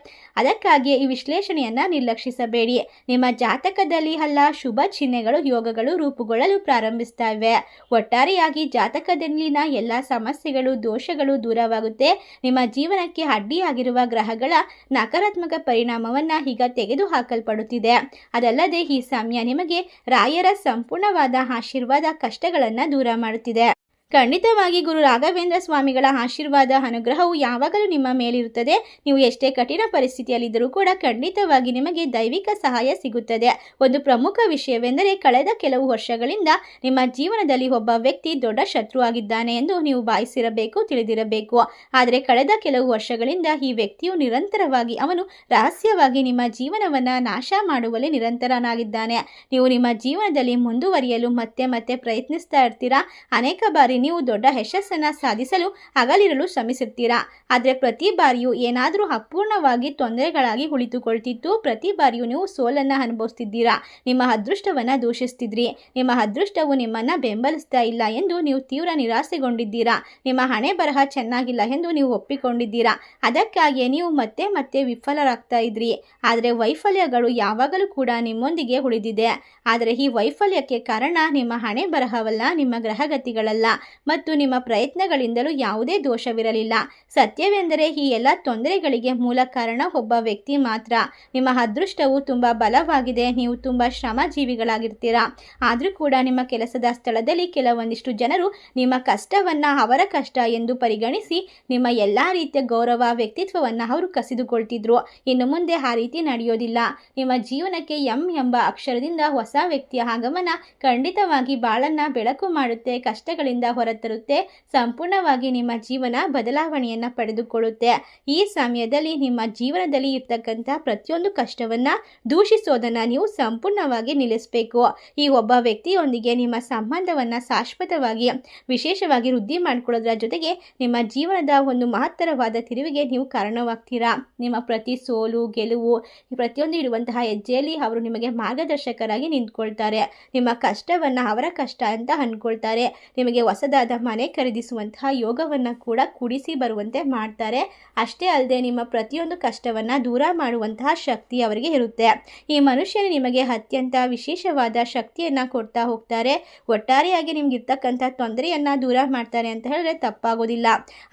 ಅದಕ್ಕಾಗಿ ಈ ವಿಶ್ಲೇಷಣೆಯನ್ನು ನಿರ್ಲಕ್ಷಿಸಬೇಡಿ. ನಿಮ್ಮ ಜಾತಕದಲ್ಲಿ ಶುಭ ಚಿಹ್ನೆಗಳು ಯೋಗಗಳು ರೂಪುಗೊಳ್ಳಲು ಪ್ರಾರಂಭಿಸ್ತಾ ಇವೆ. ಒಟ್ಟಾರೆಯಾಗಿ ಜಾತಕದಲ್ಲಿನ ಎಲ್ಲ ಸಮಸ್ಯೆಗಳು ದೋಷಗಳು ದೂರವಾಗುತ್ತೆ. ನಿಮ್ಮ ಜೀವನಕ್ಕೆ ಅಡ್ಡಿಯಾಗಿರುವ ಗ್ರಹಗಳ ನಕಾರಾತ್ಮಕ ಪರಿಣಾಮವನ್ನು ಈಗ ತೆಗೆದು ಹಾಕಲ್ಪಡುತ್ತಿದೆ. ಅದಲ್ಲದೆ ಈ ಸಮಯ ನಿಮಗೆ ರಾಯರ ಸಂಪೂರ್ಣವಾದ ಆಶೀರ್ವಾದ ಕಷ್ಟಗಳನ್ನು ದೂರ ಮಾಡುತ್ತಿದೆ. ಖಂಡಿತವಾಗಿ ಗುರು ರಾಘವೇಂದ್ರ ಸ್ವಾಮಿಗಳ ಆಶೀರ್ವಾದ ಅನುಗ್ರಹವು ಯಾವಾಗಲೂ ನಿಮ್ಮ ಮೇಲಿರುತ್ತದೆ. ನೀವು ಎಷ್ಟೇ ಕಠಿಣ ಪರಿಸ್ಥಿತಿಯಲ್ಲಿದ್ದರೂ ಕೂಡ ಖಂಡಿತವಾಗಿ ನಿಮಗೆ ದೈವಿಕ ಸಹಾಯ ಸಿಗುತ್ತದೆ. ಒಂದು ಪ್ರಮುಖ ವಿಷಯವೆಂದರೆ ಕಳೆದ ಕೆಲವು ವರ್ಷಗಳಿಂದ ನಿಮ್ಮ ಜೀವನದಲ್ಲಿ ಒಬ್ಬ ವ್ಯಕ್ತಿ ದೊಡ್ಡ ಶತ್ರು ಆಗಿದ್ದಾನೆ ಎಂದು ನೀವು ಭಾವಿಸಿರಬೇಕು, ತಿಳಿದಿರಬೇಕು. ಆದರೆ ಕಳೆದ ಕೆಲವು ವರ್ಷಗಳಿಂದ ಈ ವ್ಯಕ್ತಿಯು ನಿರಂತರವಾಗಿ ಅವನು ರಹಸ್ಯವಾಗಿ ನಿಮ್ಮ ಜೀವನವನ್ನು ನಾಶ ಮಾಡುವಲ್ಲಿ ನಿರಂತರನಾಗಿದ್ದಾನೆ. ನೀವು ನಿಮ್ಮ ಜೀವನದಲ್ಲಿ ಮುಂದುವರಿಯಲು ಮತ್ತೆ ಮತ್ತೆ ಪ್ರಯತ್ನಿಸ್ತಾ ಇರ್ತೀರಾ. ಅನೇಕ ಬಾರಿ ನೀವು ದೊಡ್ಡ ಯಶಸ್ಸನ್ನು ಸಾಧಿಸಲು ಹಗಲಿರಲು ಶ್ರಮಿಸುತ್ತೀರಾ. ಆದರೆ ಪ್ರತಿ ಬಾರಿಯೂ ಏನಾದರೂ ಅಪೂರ್ಣವಾಗಿ ತೊಂದರೆಗಳಾಗಿ ಉಳಿದುಕೊಳ್ತಿತ್ತು. ಪ್ರತಿ ಬಾರಿಯೂ ನೀವು ಸೋಲನ್ನು ಅನುಭವಿಸ್ತಿದ್ದೀರಾ. ನಿಮ್ಮ ಅದೃಷ್ಟವನ್ನು ದೂಷಿಸ್ತಿದ್ರಿ. ನಿಮ್ಮ ಅದೃಷ್ಟವು ನಿಮ್ಮನ್ನು ಬೆಂಬಲಿಸ್ತಾ ಇಲ್ಲ ಎಂದು ನೀವು ತೀವ್ರ ನಿರಾಸೆಗೊಂಡಿದ್ದೀರಾ. ನಿಮ್ಮ ಹಣೆ ಬರಹ ಚೆನ್ನಾಗಿಲ್ಲ ಎಂದು ನೀವು ಒಪ್ಪಿಕೊಂಡಿದ್ದೀರಾ. ಅದಕ್ಕಾಗಿಯೇ ನೀವು ಮತ್ತೆ ಮತ್ತೆ ವಿಫಲರಾಗ್ತಾ ಇದ್ರಿ. ಆದರೆ ವೈಫಲ್ಯಗಳು ಯಾವಾಗಲೂ ಕೂಡ ನಿಮ್ಮೊಂದಿಗೆ ಉಳಿದಿದೆ. ಆದರೆ ಈ ವೈಫಲ್ಯಕ್ಕೆ ಕಾರಣ ನಿಮ್ಮ ಹಣೆ ಬರಹವಲ್ಲ, ನಿಮ್ಮ ಗ್ರಹಗತಿಗಳಲ್ಲ ಮತ್ತು ನಿಮ್ಮ ಪ್ರಯತ್ನಗಳಿಂದಲೂ ಯಾವುದೇ ದೋಷವಿರಲಿಲ್ಲ. ಸತ್ಯವೆಂದರೆ ಈ ಎಲ್ಲ ತೊಂದರೆಗಳಿಗೆ ಮೂಲ ಕಾರಣ ಒಬ್ಬ ವ್ಯಕ್ತಿ ಮಾತ್ರ. ನಿಮ್ಮ ಅದೃಷ್ಟವು ತುಂಬ ಬಲವಾಗಿದೆ. ನೀವು ತುಂಬ ಶ್ರಮಜೀವಿಗಳಾಗಿರ್ತೀರಾ. ಆದರೂ ಕೂಡ ನಿಮ್ಮ ಕೆಲಸದ ಸ್ಥಳದಲ್ಲಿ ಕೆಲವೊಂದಿಷ್ಟು ಜನರು ನಿಮ್ಮ ಕಷ್ಟವನ್ನು ಅವರ ಕಷ್ಟ ಎಂದು ಪರಿಗಣಿಸಿ ನಿಮ್ಮ ಎಲ್ಲ ರೀತಿಯ ಗೌರವ ವ್ಯಕ್ತಿತ್ವವನ್ನು ಅವರು ಕಸಿದುಕೊಳ್ತಿದ್ರು. ಇನ್ನು ಮುಂದೆ ಆ ರೀತಿ ನಡೆಯೋದಿಲ್ಲ. ನಿಮ್ಮ ಜೀವನಕ್ಕೆ ಎಂ ಎಂಬ ಅಕ್ಷರದಿಂದ ಹೊಸ ವ್ಯಕ್ತಿಯ ಆಗಮನ ಖಂಡಿತವಾಗಿ ಬಾಳನ್ನ ಬೆಳಕು ಮಾಡುತ್ತೆ, ಕಷ್ಟಗಳಿಂದ ಹೊರತರುತ್ತೆ, ಸಂಪೂರ್ಣವಾಗಿ ನಿಮ್ಮ ಜೀವನ ಬದಲಾವಣೆಯನ್ನು ಪಡೆದುಕೊಳ್ಳುತ್ತೆ. ಈ ಸಮಯದಲ್ಲಿ ನಿಮ್ಮ ಜೀವನದಲ್ಲಿ ಇರ್ತಕ್ಕಂಥ ಪ್ರತಿಯೊಂದು ಕಷ್ಟವನ್ನು ದೂಷಿಸೋದನ್ನು ನೀವು ಸಂಪೂರ್ಣವಾಗಿ ನಿಲ್ಲಿಸಬೇಕು. ಈ ಒಬ್ಬ ವ್ಯಕ್ತಿಯೊಂದಿಗೆ ನಿಮ್ಮ ಸಂಬಂಧವನ್ನು ಶಾಶ್ವತವಾಗಿ ವಿಶೇಷವಾಗಿ ವೃದ್ಧಿ ಮಾಡಿಕೊಳ್ಳೋದ್ರ ಜೊತೆಗೆ ನಿಮ್ಮ ಜೀವನದ ಒಂದು ಮಹತ್ತರವಾದ ತಿರುವಿಗೆ ನೀವು ಕಾರಣವಾಗ್ತೀರಾ. ನಿಮ್ಮ ಪ್ರತಿ ಸೋಲು ಗೆಲುವು ಪ್ರತಿಯೊಂದು ಇರುವಂತಹ ಹೆಜ್ಜೆಯಲ್ಲಿ ಅವರು ನಿಮಗೆ ಮಾರ್ಗದರ್ಶಕರಾಗಿ ನಿಂತ್ಕೊಳ್ತಾರೆ. ನಿಮ್ಮ ಕಷ್ಟವನ್ನು ಅವರ ಕಷ್ಟ ಅಂತ ಅಂದ್ಕೊಳ್ತಾರೆ. ನಿಮಗೆ ಹೊಸದಾದ ಮನೆ ಖರೀದಿಸುವಂತಹ ಯೋಗವನ್ನು ಕೂಡ ಕೂಡಿಸಿ ಬರುವಂತೆ ಮಾಡ್ತಾರೆ. ಅಷ್ಟೇ ಅಲ್ಲದೆ ನಿಮ್ಮ ಪ್ರತಿಯೊಂದು ಕಷ್ಟವನ್ನು ದೂರ ಮಾಡುವಂತಹ ಶಕ್ತಿ ಅವರಿಗೆ ಇರುತ್ತೆ. ಈ ಮನುಷ್ಯನು ನಿಮಗೆ ಅತ್ಯಂತ ವಿಶೇಷವಾದ ಶಕ್ತಿಯನ್ನು ಕೊಡ್ತಾ ಹೋಗ್ತಾರೆ. ಒಟ್ಟಾರೆಯಾಗಿ ನಿಮ್ಗಿರ್ತಕ್ಕಂಥ ತೊಂದರೆಯನ್ನು ದೂರ ಮಾಡ್ತಾರೆ ಅಂತ ಹೇಳಿದ್ರೆ ತಪ್ಪಾಗೋದಿಲ್ಲ.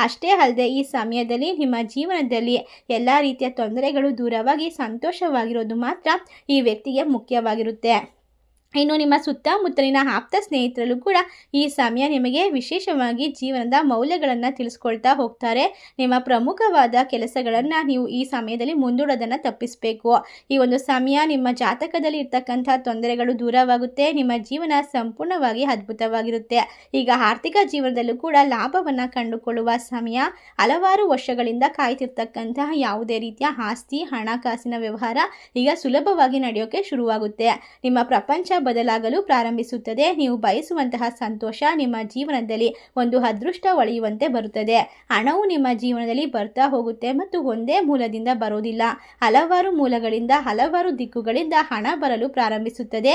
ಅಷ್ಟೇ ಅಲ್ಲದೆ ಈ ಸಮಯದಲ್ಲಿ ನಿಮ್ಮ ಜೀವನದಲ್ಲಿ ಎಲ್ಲ ರೀತಿಯ ತೊಂದರೆಗಳು ದೂರವಾಗಿ ಸಂತೋಷವಾಗಿರೋದು ಮಾತ್ರ ಈ ವ್ಯಕ್ತಿಗೆ ಮುಖ್ಯವಾಗಿರುತ್ತೆ. ಇನ್ನು ನಿಮ್ಮ ಸುತ್ತಮುತ್ತಲಿನ ಆಪ್ತ ಸ್ನೇಹಿತರಲ್ಲೂ ಕೂಡ ಈ ಸಮಯ ನಿಮಗೆ ವಿಶೇಷವಾಗಿ ಜೀವನದ ಮೌಲ್ಯಗಳನ್ನು ತಿಳಿಸ್ಕೊಳ್ತಾ ಹೋಗ್ತಾರೆ. ನಿಮ್ಮ ಪ್ರಮುಖವಾದ ಕೆಲಸಗಳನ್ನು ನೀವು ಈ ಸಮಯದಲ್ಲಿ ಮುಂದೂಡೋದನ್ನು ತಪ್ಪಿಸಬೇಕು. ಈ ಒಂದು ಸಮಯ ನಿಮ್ಮ ಜಾತಕದಲ್ಲಿ ಇರ್ತಕ್ಕಂಥ ತೊಂದರೆಗಳು ದೂರವಾಗುತ್ತೆ. ನಿಮ್ಮ ಜೀವನ ಸಂಪೂರ್ಣವಾಗಿ ಅದ್ಭುತವಾಗಿರುತ್ತೆ. ಈಗ ಆರ್ಥಿಕ ಜೀವನದಲ್ಲೂ ಕೂಡ ಲಾಭವನ್ನು ಕಂಡುಕೊಳ್ಳುವ ಸಮಯ. ಹಲವಾರು ವರ್ಷಗಳಿಂದ ಕಾಯ್ತಿರ್ತಕ್ಕಂತಹ ಯಾವುದೇ ರೀತಿಯ ಆಸ್ತಿ ಹಣಕಾಸಿನ ವ್ಯವಹಾರ ಈಗ ಸುಲಭವಾಗಿ ನಡೆಯೋಕ್ಕೆ ಶುರುವಾಗುತ್ತೆ. ನಿಮ್ಮ ಪ್ರಪಂಚ ಬದಲಾಗಲು ಪ್ರಾರಂಭಿಸುತ್ತದೆ. ನೀವು ಬಯಸುವಂತಹ ಸಂತೋಷ ನಿಮ್ಮ ಜೀವನದಲ್ಲಿ ಒಂದು ಅದೃಷ್ಟ ಒಳೆಯುವಂತೆ ಬರುತ್ತದೆ. ಹಣವು ನಿಮ್ಮ ಜೀವನದಲ್ಲಿ ಬರ್ತಾ ಹೋಗುತ್ತೆ ಮತ್ತು ಒಂದೇ ಮೂಲದಿಂದ ಬರೋದಿಲ್ಲ, ಹಲವಾರು ಮೂಲಗಳಿಂದ ಹಲವಾರು ದಿಕ್ಕುಗಳಿಂದ ಹಣ ಬರಲು ಪ್ರಾರಂಭಿಸುತ್ತದೆ.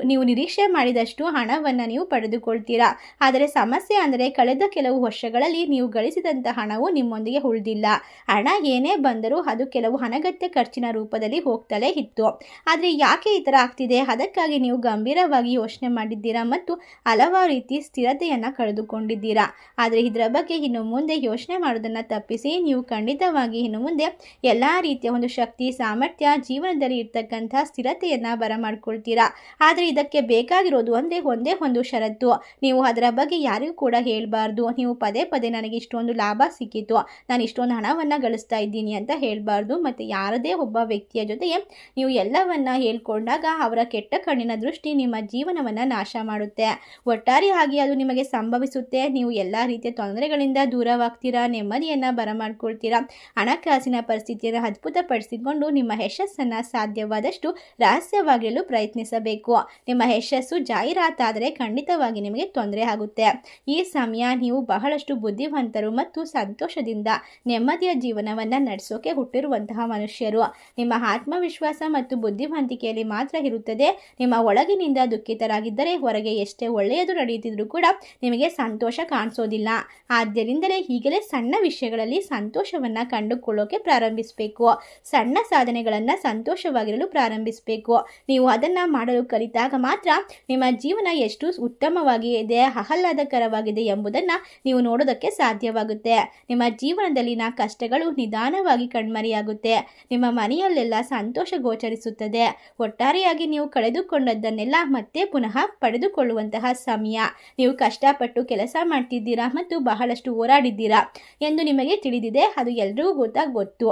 ನೀವು ನಿರೀಕ್ಷೆ ಮಾಡಿದಷ್ಟು ಹಣವನ್ನು ನೀವು ಪಡೆದುಕೊಳ್ತೀರಾ. ಆದರೆ ಸಮಸ್ಯೆ ಅಂದರೆ ಕಳೆದ ಕೆಲವು ವರ್ಷಗಳಲ್ಲಿ ನೀವು ಗಳಿಸಿದಂಥ ಹಣವು ನಿಮ್ಮೊಂದಿಗೆ ಉಳಿದಿಲ್ಲ. ಹಣ ಏನೇ ಬಂದರೂ ಅದು ಕೆಲವು ಅನಗತ್ಯ ಖರ್ಚಿನ ರೂಪದಲ್ಲಿ ಹೋಗ್ತಲೇ ಇತ್ತು. ಆದರೆ ಯಾಕೆ ಈ ಥರ ಆಗ್ತಿದೆ? ಅದಕ್ಕಾಗಿ ನೀವು ಗಂಭೀರವಾಗಿ ಯೋಚನೆ ಮಾಡಿದ್ದೀರಾ ಮತ್ತು ಹಲವಾರು ರೀತಿ ಸ್ಥಿರತೆಯನ್ನು ಕಳೆದುಕೊಂಡಿದ್ದೀರಾ. ಆದರೆ ಇದರ ಬಗ್ಗೆ ಇನ್ನು ಮುಂದೆ ಯೋಚನೆ ಮಾಡೋದನ್ನು ತಪ್ಪಿಸಿ ನೀವು ಖಂಡಿತವಾಗಿ ಇನ್ನು ಮುಂದೆ ಎಲ್ಲ ರೀತಿಯ ಒಂದು ಶಕ್ತಿ ಸಾಮರ್ಥ್ಯ ಜೀವನದಲ್ಲಿ ಇರ್ತಕ್ಕಂಥ ಸ್ಥಿರತೆಯನ್ನು ಬರಮಾಡ್ಕೊಳ್ತೀರಾ. ಆದರೆ ಇದಕ್ಕೆ ಬೇಕಾಗಿರೋದು ಒಂದೇ ಒಂದು ಷರತ್ತು. ನೀವು ಅದರ ಬಗ್ಗೆ ಯಾರಿಗೂ ಕೂಡ ಹೇಳಬಾರ್ದು. ನೀವು ಪದೇ ಪದೇ ನನಗೆ ಇಷ್ಟೊಂದು ಲಾಭ ಸಿಕ್ಕಿತು, ನಾನು ಇಷ್ಟೊಂದು ಹಣವನ್ನು ಗಳಿಸ್ತಾ ಇದ್ದೀನಿ ಅಂತ ಹೇಳಬಾರ್ದು. ಮತ್ತು ಯಾರದೇ ಒಬ್ಬ ವ್ಯಕ್ತಿಯ ಜೊತೆಗೆ ನೀವು ಎಲ್ಲವನ್ನ ಹೇಳ್ಕೊಂಡಾಗ ಅವರ ಕೆಟ್ಟ ಕಣ್ಣಿನ ದೃಷ್ಟಿ ನಿಮ್ಮ ಜೀವನವನ್ನು ನಾಶ ಮಾಡುತ್ತೆ. ಒಟ್ಟಾರೆಯಾಗಿ ಅದು ನಿಮಗೆ ಸಂಭವಿಸುತ್ತೆ. ನೀವು ಎಲ್ಲ ರೀತಿಯ ತೊಂದರೆಗಳಿಂದ ದೂರವಾಗ್ತೀರಾ, ನೆಮ್ಮದಿಯನ್ನು ಬರಮಾಡ್ಕೊಳ್ತೀರಾ. ಹಣಕಾಸಿನ ಪರಿಸ್ಥಿತಿಯನ್ನು ಅದ್ಭುತಪಡಿಸಿಕೊಂಡು ನಿಮ್ಮ ಯಶಸ್ಸನ್ನು ಸಾಧ್ಯವಾದಷ್ಟು ರಹಸ್ಯವಾಗಿರಲು ಪ್ರಯತ್ನಿಸಬೇಕು. ನಿಮ್ಮ ಯಶಸ್ಸು ಜಾಹೀರಾತಾದರೆ ಖಂಡಿತವಾಗಿ ನಿಮಗೆ ತೊಂದರೆ ಆಗುತ್ತೆ. ಈ ಸಮಯ ನೀವು ಬಹಳಷ್ಟು ಬುದ್ಧಿವಂತರು ಮತ್ತು ಸಂತೋಷದಿಂದ ನೆಮ್ಮದಿಯ ಜೀವನವನ್ನು ನಡೆಸೋಕೆ ಹುಟ್ಟಿರುವಂತಹ ಮನುಷ್ಯರು. ನಿಮ್ಮ ಆತ್ಮವಿಶ್ವಾಸ ಮತ್ತು ಬುದ್ಧಿವಂತಿಕೆಯಲ್ಲಿ ಮಾತ್ರ ಇರುತ್ತದೆ. ನಿಮ್ಮ ಒಳಗಿನಿಂದ ದುಃಖಿತರಾಗಿದ್ದರೆ ಹೊರಗೆ ಎಷ್ಟೇ ಒಳ್ಳೆಯದು ನಡೆಯುತ್ತಿದ್ರೂ ಕೂಡ ನಿಮಗೆ ಸಂತೋಷ ಕಾಣಿಸೋದಿಲ್ಲ. ಆದ್ದರಿಂದಲೇ ಈಗಲೇ ಸಣ್ಣ ವಿಷಯಗಳಲ್ಲಿ ಸಂತೋಷವನ್ನು ಕಂಡುಕೊಳ್ಳೋಕೆ ಪ್ರಾರಂಭಿಸಬೇಕು. ಸಣ್ಣ ಸಾಧನೆಗಳನ್ನು ಸಂತೋಷವಾಗಿರಲು ಪ್ರಾರಂಭಿಸಬೇಕು. ನೀವು ಅದನ್ನು ಮಾಡಲು ಕಲಿತಾಗ ಮಾತ್ರ ನಿಮ್ಮ ಜೀವನ ಎಷ್ಟು ಉತ್ತಮವಾಗಿ ಇದೆ, ಆಹ್ಲಾದಕರವಾಗಿದೆ ಎಂಬುದನ್ನು ನೀವು ನೋಡೋದಕ್ಕೆ ಸಾಧ್ಯವಾಗುತ್ತೆ. ನಿಮ್ಮ ಜೀವನದಲ್ಲಿನ ಕಷ್ಟಗಳು ನಿಧಾನವಾಗಿ ಕಣ್ಮರೆಯಾಗುತ್ತೆ. ನಿಮ್ಮ ಮನೆಯಲ್ಲೆಲ್ಲ ಸಂತೋಷ ಗೋಚರಿಸುತ್ತದೆ. ಒಟ್ಟಾರೆಯಾಗಿ ನೀವು ಕಳೆದುಕೊಂಡದ್ದನ್ನೆಲ್ಲ ಮತ್ತೆ ಪುನಃ ಪಡೆದುಕೊಳ್ಳುವಂತಹ ಸಮಯ. ನೀವು ಕಷ್ಟಪಟ್ಟು ಕೆಲಸ ಮಾಡ್ತಿದ್ದೀರಾ ಮತ್ತು ಬಹಳಷ್ಟು ಹೋರಾಡಿದ್ದೀರಾ ಎಂದು ನಿಮಗೆ ತಿಳಿದಿದೆ. ಅದು ಎಲ್ರಿಗೂ ಗೊತ್ತು.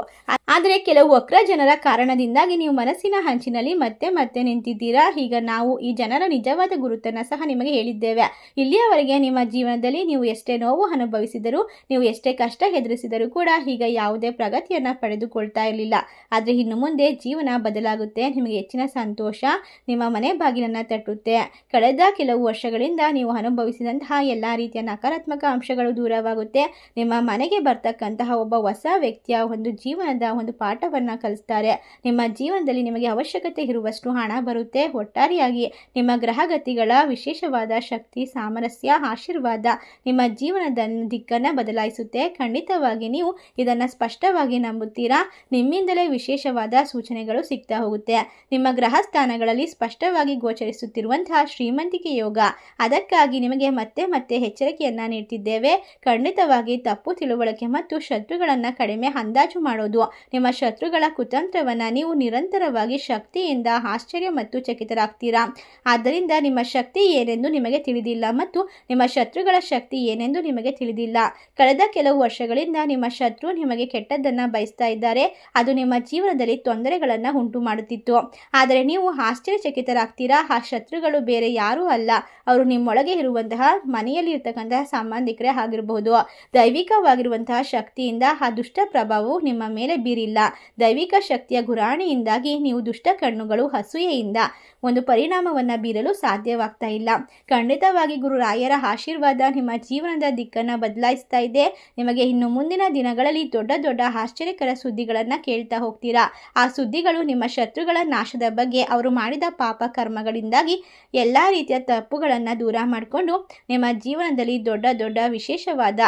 ಆದರೆ ಕೆಲವು ವಕ್ರ ಜನರ ಕಾರಣದಿಂದಾಗಿ ನೀವು ಮನಸ್ಸಿನ ಹಂಚಿನಲ್ಲಿ ಮತ್ತೆ ಮತ್ತೆ ನಿಂತಿದ್ದೀರಾ. ಈಗ ನಾವು ಈ ಜನರ ನಿಜವಾದ ಗುರುತನ್ನು ಸಹ ನಿಮಗೆ ಹೇಳಿದ್ದೇವೆ. ಇಲ್ಲಿಯವರೆಗೆ ನಿಮ್ಮ ಜೀವನದಲ್ಲಿ ನೀವು ಎಷ್ಟೇ ನೋವು ಅನುಭವಿಸಿದರೂ, ನೀವು ಎಷ್ಟೇ ಕಷ್ಟ ಎದುರಿಸಿದರೂ ಕೂಡ ಈಗ ಯಾವುದೇ ಪ್ರಗತಿಯನ್ನು ಪಡೆದುಕೊಳ್ತಾ ಇರಲಿಲ್ಲ. ಆದರೆ ಇನ್ನು ಮುಂದೆ ಜೀವನ ಬದಲಾಗುತ್ತೆ. ನಿಮಗೆ ಹೆಚ್ಚಿನ ಸಂತೋಷ ನಿಮ್ಮ ಮನೆ ಬಾಗಿಲನ್ನು ತಟ್ಟುತ್ತೆ. ಕಳೆದ ಕೆಲವು ವರ್ಷಗಳಿಂದ ನೀವು ಅನುಭವಿಸಿದಂತಹ ಎಲ್ಲ ರೀತಿಯ ನಕಾರಾತ್ಮಕ ಅಂಶಗಳು ದೂರವಾಗುತ್ತೆ. ನಿಮ್ಮ ಮನೆಗೆ ಬರ್ತಕ್ಕಂತಹ ಒಬ್ಬ ಹೊಸ ವ್ಯಕ್ತಿಯ ಒಂದು ಜೀವನದ ಒಂದು ಪಾಠವನ್ನು ಕಲಿಸ್ತಾರೆ. ನಿಮ್ಮ ಜೀವನದಲ್ಲಿ ನಿಮಗೆ ಅವಶ್ಯಕತೆ ಇರುವಷ್ಟು ಹಣ ಬರುತ್ತೆ. ಒಟ್ಟಾರೆಯಾಗಿ ನಿಮ್ಮ ಗ್ರಹಗತಿಗಳ ವಿಶೇಷವಾದ ಶಕ್ತಿ ಸಾಮರಸ್ಯ ಆಶೀರ್ವಾದ ನಿಮ್ಮ ಜೀವನದ ದಿಕ್ಕನ್ನು ಬದಲಾಯಿಸುತ್ತೆ. ಖಂಡಿತವಾಗಿ ನೀವು ಇದನ್ನು ಸ್ಪಷ್ಟವಾಗಿ ನಂಬುತ್ತೀರಾ. ನಿಮ್ಮಿಂದಲೇ ವಿಶೇಷವಾದ ಸೂಚನೆಗಳು ಸಿಗ್ತಾ ಹೋಗುತ್ತೆ. ನಿಮ್ಮ ಗ್ರಹ ಸ್ಥಾನಗಳಲ್ಲಿ ಸ್ಪಷ್ಟವಾಗಿ ಗೋಚರಿಸುತ್ತಿರುವಂತಹ ಶ್ರೀಮಂತಿಕೆ ಯೋಗ. ಅದಕ್ಕಾಗಿ ನಿಮಗೆ ಮತ್ತೆ ಮತ್ತೆ ಎಚ್ಚರಿಕೆಯನ್ನು ನೀಡ್ತಿದ್ದೇವೆ. ಖಂಡಿತವಾಗಿ ತಪ್ಪು ತಿಳುವಳಿಕೆ ಮತ್ತು ಶತ್ರುಗಳನ್ನು ಕಡಿಮೆ ಅಂದಾಜು ಮಾಡೋದು. ನಿಮ್ಮ ಶತ್ರುಗಳ ಕುತಂತ್ರವನ್ನು ನೀವು ನಿರಂತರವಾಗಿ ಶಕ್ತಿಯಿಂದ ಆಶ್ಚರ್ಯ ಮತ್ತು ಚಕಿತರಾಗ್ತೀರಾ. ಆದ್ದರಿಂದ ನಿಮ್ಮ ಶಕ್ತಿ ಏನೆಂದು ನಿಮಗೆ ತಿಳಿದಿಲ್ಲ ಮತ್ತು ನಿಮ್ಮ ಶತ್ರುಗಳ ಶಕ್ತಿ ಏನೆಂದು ನಿಮಗೆ ತಿಳಿದಿಲ್ಲ. ಕಳೆದ ಕೆಲವು ವರ್ಷಗಳಿಂದ ನಿಮ್ಮ ಶತ್ರು ನಿಮಗೆ ಕೆಟ್ಟದ್ದನ್ನು ಬಯಸ್ತಾ ಇದ್ದಾರೆ. ಅದು ನಿಮ್ಮ ಜೀವನದಲ್ಲಿ ತೊಂದರೆಗಳನ್ನು ಉಂಟು ಮಾಡುತ್ತಿತ್ತು. ಆದರೆ ನೀವು ಆಶ್ಚರ್ಯಚಕಿತರಾಗ್ತೀರಾ. ಆ ಶತ್ರುಗಳು ಬೇರೆ ಯಾರೂ ಅಲ್ಲ, ಅವರು ನಿಮ್ಮೊಳಗೆ ಇರುವಂತಹ ಮನೆಯಲ್ಲಿ ಇರ್ತಕ್ಕಂತಹ ಸಂಬಂಧಿಕರೇ ಆಗಿರಬಹುದು. ದೈವಿಕವಾಗಿರುವಂತಹ ಶಕ್ತಿಯಿಂದ ಆ ದುಷ್ಟ ಪ್ರಭಾವವು ನಿಮ್ಮ ಮೇಲೆ ಬೀರಿಲ್ಲ. ದೈವಿಕ ಶಕ್ತಿಯ ಗುರಾಣಿಯಿಂದಾಗಿ ನೀವು ದುಷ್ಟ ಕಣ್ಣುಗಳು ಅಸೂಯೆಯಿಂದ ಒಂದು ಪರಿಣಾಮವನ್ನು ಬೀರಲು ಸಾಧ್ಯವಾಗ್ತಾ ಇಲ್ಲ. ಖಂಡಿತವಾಗಿ ಗುರುರಾಯರ ಆಶೀರ್ವಾದ ನಿಮ್ಮ ಜೀವನದ ದಿಕ್ಕನ್ನು ಬದಲಾಯಿಸ್ತಾ ಇದೆ. ನಿಮಗೆ ಇನ್ನು ಮುಂದಿನ ದಿನಗಳಲ್ಲಿ ದೊಡ್ಡ ದೊಡ್ಡ ಆಶ್ಚರ್ಯಕರ ಸುದ್ದಿಗಳನ್ನು ಕೇಳ್ತಾ ಹೋಗ್ತೀರಾ. ಆ ಸುದ್ದಿಗಳು ನಿಮ್ಮ ಶತ್ರುಗಳ ನಾಶದ ಬಗ್ಗೆ, ಅವರು ಮಾಡಿದ ಪಾಪ ಕರ್ಮಗಳಿಂದಾಗಿ ಎಲ್ಲ ರೀತಿಯ ತಪ್ಪುಗಳನ್ನು ದೂರ ಮಾಡಿಕೊಂಡು ನಿಮ್ಮ ಜೀವನದಲ್ಲಿ ದೊಡ್ಡ ದೊಡ್ಡ ವಿಶೇಷವಾದ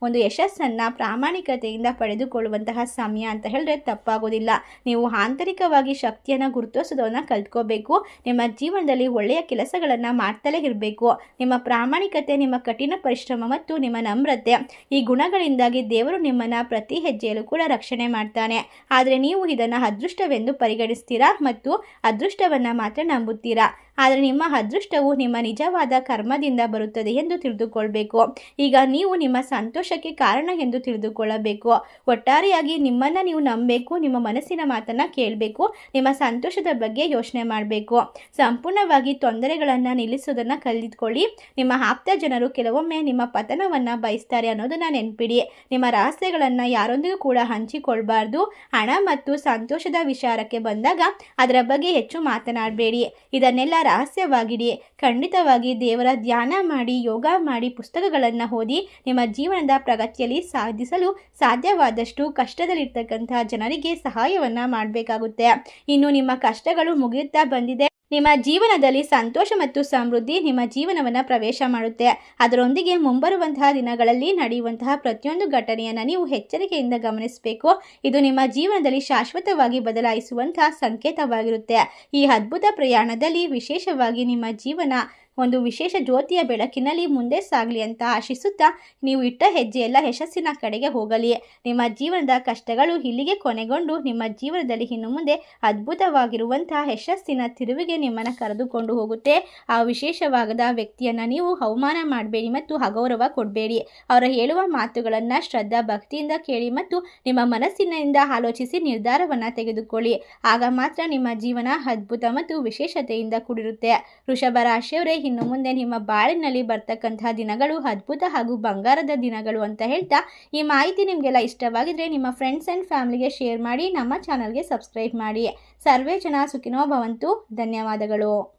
ಒಂದು ಯಶಸ್ಸನ್ನು ಪ್ರಾಮಾಣಿಕತೆಯಿಂದ ಪಡೆದುಕೊಳ್ಳುವಂತಹ ಸಮಯ ಅಂತ ಹೇಳಿದ್ರೆ ತಪ್ಪಾಗೋದಿಲ್ಲ. ನೀವು ಆಂತರಿಕವಾಗಿ ಶಕ್ತಿಯನ್ನು ಗುರುತಿಸೋದನ್ನು ಕಲ್ತ್ಕೋಬೇಕು. ನಿಮ್ಮ ಜೀವನದಲ್ಲಿ ಒಳ್ಳೆಯ ಕೆಲಸಗಳನ್ನು ಮಾಡ್ತಲೇ ಇರಬೇಕು. ನಿಮ್ಮ ಪ್ರಾಮಾಣಿಕತೆ, ನಿಮ್ಮ ಕಠಿಣ ಪರಿಶ್ರಮ ಮತ್ತು ನಿಮ್ಮ ನಮ್ರತೆ, ಈ ಗುಣಗಳಿಂದಾಗಿ ದೇವರು ನಿಮ್ಮನ್ನು ಪ್ರತಿ ಹೆಜ್ಜೆಯಲ್ಲೂ ಕೂಡ ರಕ್ಷಣೆ ಮಾಡ್ತಾನೆ. ಆದರೆ ನೀವು ಇದನ್ನು ಅದೃಷ್ಟವೆಂದು ಪರಿಗಣಿಸ್ತೀರಾ ಮತ್ತು ಅದೃಷ್ಟವನ್ನು ಮಾತ್ರ ನಂಬುತ್ತೀರಾ. ಆದರೆ ನಿಮ್ಮ ಅದೃಷ್ಟವು ನಿಮ್ಮ ನಿಜವಾದ ಕರ್ಮದಿಂದ ಬರುತ್ತದೆ ಎಂದು ತಿಳಿದುಕೊಳ್ಬೇಕು. ಈಗ ನೀವು ನಿಮ್ಮ ಸಂತೋಷಕ್ಕೆ ಕಾರಣ ಎಂದು ತಿಳಿದುಕೊಳ್ಳಬೇಕು. ಒಟ್ಟಾರೆಯಾಗಿ ನಿಮ್ಮನ್ನು ನೀವು ನಂಬಬೇಕು. ನಿಮ್ಮ ಮನಸ್ಸಿನ ಮಾತನ್ನು ಕೇಳಬೇಕು. ನಿಮ್ಮ ಸಂತೋಷದ ಬಗ್ಗೆ ಯೋಚನೆ ಮಾಡಬೇಕು. ಸಂಪೂರ್ಣವಾಗಿ ತೊಂದರೆಗಳನ್ನು ನಿಲ್ಲಿಸೋದನ್ನು ಕಲಿತ್ಕೊಳ್ಳಿ. ನಿಮ್ಮ ಆಪ್ತ ಜನರು ಕೆಲವೊಮ್ಮೆ ನಿಮ್ಮ ಪತನವನ್ನು ಬಯಸ್ತಾರೆ ಅನ್ನೋದನ್ನು ನೆನಪಿಡಿ. ನಿಮ್ಮ ರಹಸ್ಯಗಳನ್ನು ಯಾರೊಂದಿಗೂ ಕೂಡ ಹಂಚಿಕೊಳ್ಬಾರ್ದು. ಹಣ ಮತ್ತು ಸಂತೋಷದ ವಿಚಾರಕ್ಕೆ ಬಂದಾಗ ಅದರ ಬಗ್ಗೆ ಹೆಚ್ಚು ಮಾತನಾಡಬೇಡಿ. ಇದನ್ನೆಲ್ಲ ರಹಸ್ಯವಾಗಿಡಿ. ಖಂಡಿತವಾಗಿ ದೇವರ ಧ್ಯಾನ ಮಾಡಿ, ಯೋಗ ಮಾಡಿ, ಪುಸ್ತಕಗಳನ್ನು ಓದಿ ನಿಮ್ಮ ಜೀವನದ ಪ್ರಗತಿಯಲ್ಲಿ ಸಾಧಿಸಲು ಸಾಧ್ಯವಾದಷ್ಟು ಕಷ್ಟದಲ್ಲಿರ್ತಕ್ಕಂಥ ಜನರಿಗೆ ಸಹಾಯವನ್ನು ಮಾಡಬೇಕಾಗುತ್ತೆ. ಇನ್ನು ನಿಮ್ಮ ಕಷ್ಟಗಳು ಮುಗಿಯುತ್ತಾ ಬಂದಿದೆ. ನಿಮ್ಮ ಜೀವನದಲ್ಲಿ ಸಂತೋಷ ಮತ್ತು ಸಮೃದ್ಧಿ ನಿಮ್ಮ ಜೀವನವನ್ನು ಪ್ರವೇಶ ಮಾಡುತ್ತೆ. ಅದರೊಂದಿಗೆ ಮುಂಬರುವಂತಹ ದಿನಗಳಲ್ಲಿ ನಡೆಯುವಂತಹ ಪ್ರತಿಯೊಂದು ಘಟನೆಯನ್ನು ನೀವು ಎಚ್ಚರಿಕೆಯಿಂದ ಗಮನಿಸಬೇಕು. ಇದು ನಿಮ್ಮ ಜೀವನದಲ್ಲಿ ಶಾಶ್ವತವಾಗಿ ಬದಲಾಯಿಸುವಂತಹ ಸಂಕೇತವಾಗಿರುತ್ತೆ. ಈ ಅದ್ಭುತ ಪ್ರಯಾಣದಲ್ಲಿ ವಿಶೇಷವಾಗಿ ನಿಮ್ಮ ಜೀವನ ಒಂದು ವಿಶೇಷ ಜ್ಯೋತಿಯ ಬೆಳಕಿನಲ್ಲಿ ಮುಂದೆ ಸಾಗಲಿ ಅಂತ ಆಶಿಸುತ್ತಾ ನೀವು ಇಟ್ಟ ಹೆಜ್ಜೆಯೆಲ್ಲ ಯಶಸ್ಸಿನ ಕಡೆಗೆ ಹೋಗಲಿ. ನಿಮ್ಮ ಜೀವನದ ಕಷ್ಟಗಳು ಇಲ್ಲಿಗೆ ಕೊನೆಗೊಂಡು ನಿಮ್ಮ ಜೀವನದಲ್ಲಿ ಇನ್ನು ಮುಂದೆ ಅದ್ಭುತವಾಗಿರುವಂತಹ ಯಶಸ್ಸಿನ ತಿರುವಿಗೆ ನಿಮ್ಮನ್ನು ಕರೆದುಕೊಂಡು ಹೋಗುತ್ತೆ. ಆ ವಿಶೇಷವಾದ ವ್ಯಕ್ತಿಯನ್ನು ನೀವು ಅವಮಾನ ಮಾಡಬೇಡಿ ಮತ್ತು ಅಗೌರವ ಕೊಡಬೇಡಿ. ಅವರು ಹೇಳುವ ಮಾತುಗಳನ್ನು ಶ್ರದ್ಧಾ ಭಕ್ತಿಯಿಂದ ಕೇಳಿ ಮತ್ತು ನಿಮ್ಮ ಮನಸ್ಸಿನಿಂದ ಆಲೋಚಿಸಿ ನಿರ್ಧಾರವನ್ನು ತೆಗೆದುಕೊಳ್ಳಿ. ಆಗ ಮಾತ್ರ ನಿಮ್ಮ ಜೀವನ ಅದ್ಭುತ ಮತ್ತು ವಿಶೇಷತೆಯಿಂದ ಕೂಡಿರುತ್ತೆ. ವೃಷಭ ರಾಶಿಯವರೇ, ಇನ್ನು ಮುಂದೆ ನಿಮ್ಮ ಬಾಳಿನಲ್ಲಿ ಬರ್ತಕ್ಕಂತಹ ದಿನಗಳು ಅದ್ಭುತ ಹಾಗೂ ಬಂಗಾರದ ದಿನಗಳು ಅಂತ ಹೇಳ್ತಾ, ಈ ಮಾಹಿತಿ ನಿಮಗೆಲ್ಲ ಇಷ್ಟವಾಗಿದ್ರೆ ನಿಮ್ಮ ಫ್ರೆಂಡ್ಸ್ ಆ್ಯಂಡ್ ಫ್ಯಾಮಿಲಿಗೆ ಶೇರ್ ಮಾಡಿ, ನಮ್ಮ ಚಾನಲ್ಗೆ ಸಬ್ಸ್ಕ್ರೈಬ್ ಮಾಡಿ. ಸರ್ವೇ ಜನ ಸುಖಿನೋ ಭವಂತು. ಧನ್ಯವಾದಗಳು.